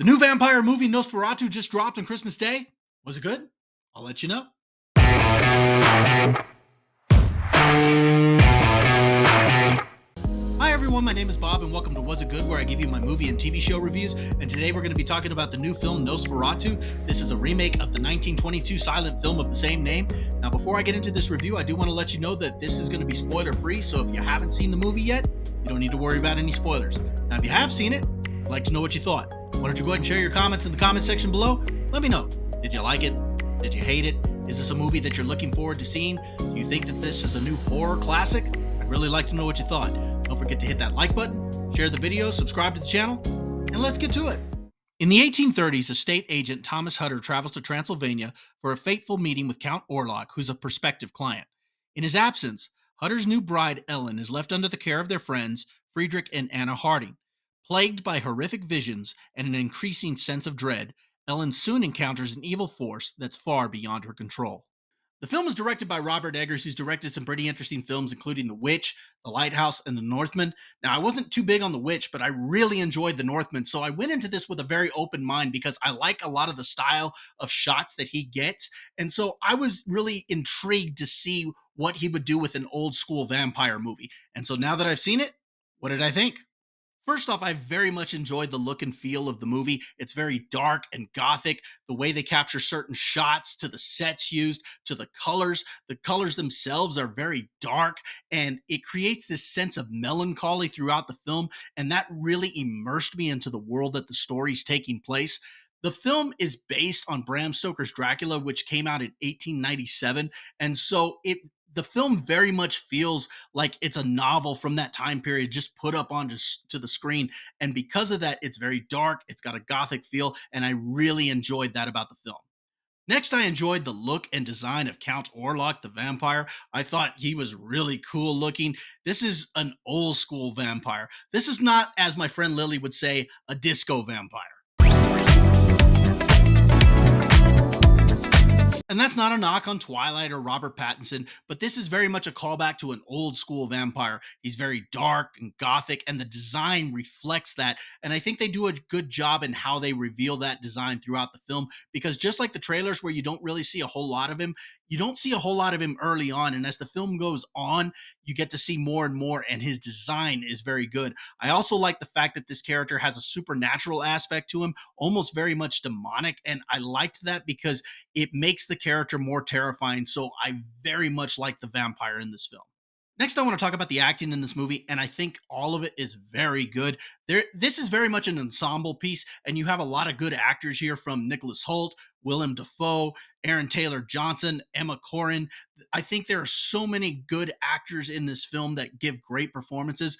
The new vampire movie Nosferatu just dropped on Christmas Day. Was it good? I'll let you know. Hi everyone, my name is Bob and welcome to Was It Good, where I give you my movie and TV show reviews. And today we're going to be talking about the new film Nosferatu. This is a remake of the 1922 silent film of the same name. Now before I get into this review, I do want to let you know that this is going to be spoiler free, so if you haven't seen the movie yet, you don't need to worry about any spoilers. Now if you have seen it, I'd like to know what you thought. Why don't you go ahead and share your comments in the comment section below? Let me know. Did you like it? Did you hate it? Is this a movie that you're looking forward to seeing? Do you think that this is a new horror classic? I'd really like to know what you thought. Don't forget to hit that like button, share the video, subscribe to the channel, and let's get to it. In the 1830s, estate agent Thomas Hutter travels to Transylvania for a fateful meeting with Count Orlok, who's a prospective client. In his absence, Hutter's new bride, Ellen, is left under the care of their friends, Friedrich and Anna Harding. Plagued by horrific visions and an increasing sense of dread, Ellen soon encounters an evil force that's far beyond her control. The film is directed by Robert Eggers, who's directed some pretty interesting films, including The Witch, The Lighthouse, and The Northman. Now, I wasn't too big on The Witch, but I really enjoyed The Northman, so I went into this with a very open mind because I like a lot of the style of shots that he gets, and so I was really intrigued to see what he would do with an old school vampire movie. And so now that I've seen it, what did I think? First off, I very much enjoyed the look and feel of the movie. It's very dark and gothic. The way they capture certain shots, to the sets used, to the colors. The colors themselves are very dark, and it creates this sense of melancholy throughout the film, and that really immersed me into the world that the story's taking place. The film is based on Bram Stoker's Dracula, which came out in 1897, and so the film very much feels like it's a novel from that time period just put up onto to the screen. And because of that, it's very dark, it's got a gothic feel, and I really enjoyed that about the film. Next, I enjoyed the look and design of Count Orlok, the vampire. I thought he was really cool looking. This is an old school vampire. This is not, as my friend Lily would say, a disco vampire. And that's not a knock on Twilight or Robert Pattinson, but this is very much a callback to an old school vampire. He's very dark and gothic, and the design reflects that. And I think they do a good job in how they reveal that design throughout the film, because just like the trailers where you don't really see a whole lot of him, you don't see a whole lot of him early on. And as the film goes on, you get to see more and more, and his design is very good. I also like the fact that this character has a supernatural aspect to him, almost very much demonic. And I liked that because it makes the character more terrifying. So I very much like the vampire in this film. Next, I want to talk about the acting in this movie, and I think all of it is very good. This is very much an ensemble piece, and you have a lot of good actors here, from Nicholas Hoult, Willem Dafoe, Aaron Taylor Johnson, Emma Corrin. I think there are so many good actors in this film that give great performances.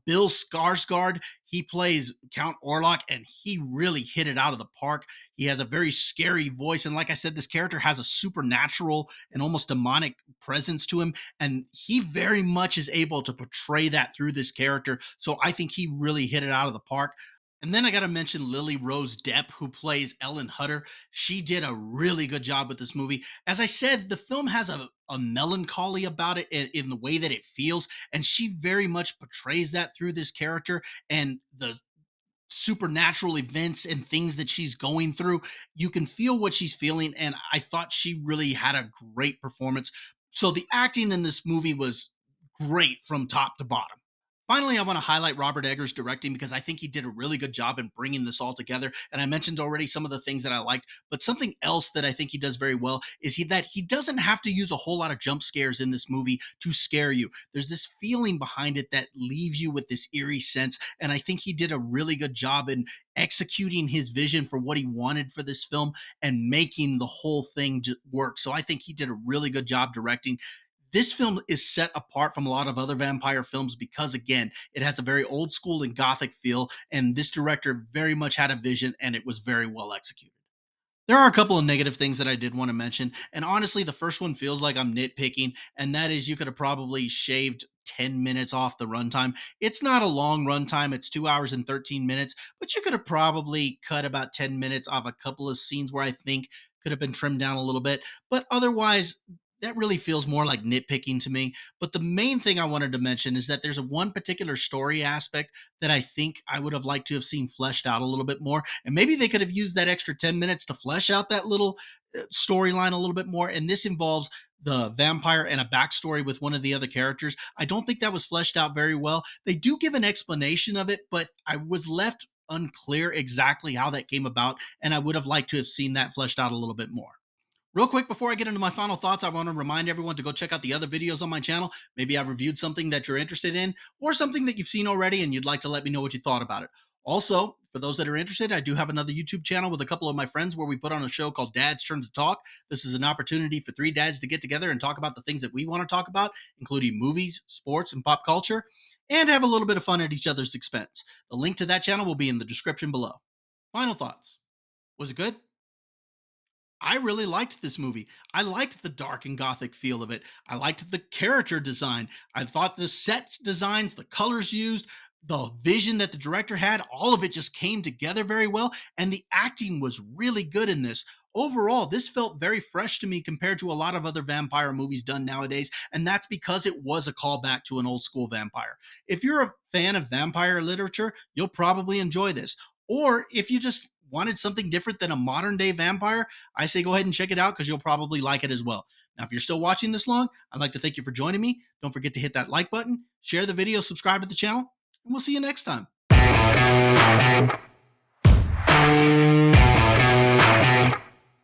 Bill Skarsgård, he plays Count Orlok, and he really hit it out of the park. He has a very scary voice, and like I said, this character has a supernatural and almost demonic presence to him, and he very much is able to portray that through this character. So I think he really hit it out of the park. And then I got to mention Lily Rose Depp, who plays Ellen Hutter. She did a really good job with this movie. As I said, the film has a melancholy about it in the way that it feels, and she very much portrays that through this character and the supernatural events and things that she's going through. You can feel what she's feeling, and I thought she really had a great performance. So the acting in this movie was great from top to bottom. Finally, I want to highlight Robert Eggers' directing, because I think he did a really good job in bringing this all together. And I mentioned already some of the things that I liked, but something else that I think he does very well is that he doesn't have to use a whole lot of jump scares in this movie to scare you. There's this feeling behind it that leaves you with this eerie sense. And I think he did a really good job in executing his vision for what he wanted for this film and making the whole thing work. So I think he did a really good job directing. This film is set apart from a lot of other vampire films because, again, it has a very old school and gothic feel, and this director very much had a vision, and it was very well executed. There are a couple of negative things that I did want to mention, and honestly, the first one feels like I'm nitpicking, and that is you could have probably shaved 10 minutes off the runtime. It's not a long runtime, it's 2 hours and 13 minutes, but you could have probably cut about 10 minutes off a couple of scenes where I think could have been trimmed down a little bit. But otherwise, that really feels more like nitpicking to me. But the main thing I wanted to mention is that there's a one particular story aspect that I think I would have liked to have seen fleshed out a little bit more. And maybe they could have used that extra 10 minutes to flesh out that little storyline a little bit more. And this involves the vampire and a backstory with one of the other characters. I don't think that was fleshed out very well. They do give an explanation of it, but I was left unclear exactly how that came about. And I would have liked to have seen that fleshed out a little bit more. Real quick, before I get into my final thoughts, I want to remind everyone to go check out the other videos on my channel. Maybe I've reviewed something that you're interested in or something that you've seen already and you'd like to let me know what you thought about it. Also, for those that are interested, I do have another YouTube channel with a couple of my friends where we put on a show called Dad's Turn to Talk. This is an opportunity for three dads to get together and talk about the things that we want to talk about, including movies, sports, and pop culture, and have a little bit of fun at each other's expense. The link to that channel will be in the description below. Final thoughts. Was it good? I really liked this movie. I liked the dark and gothic feel of it. I liked the character design. I thought the sets designs, the colors used, the vision that the director had, all of it just came together very well. And the acting was really good in this. Overall, this felt very fresh to me compared to a lot of other vampire movies done nowadays. And that's because it was a callback to an old school vampire. If you're a fan of vampire literature, you'll probably enjoy this. Or if you just wanted something different than a modern day vampire, I say go ahead and check it out because you'll probably like it as well. Now, if you're still watching this long, I'd like to thank you for joining me. Don't forget to hit that like button, share the video, subscribe to the channel, and we'll see you next time.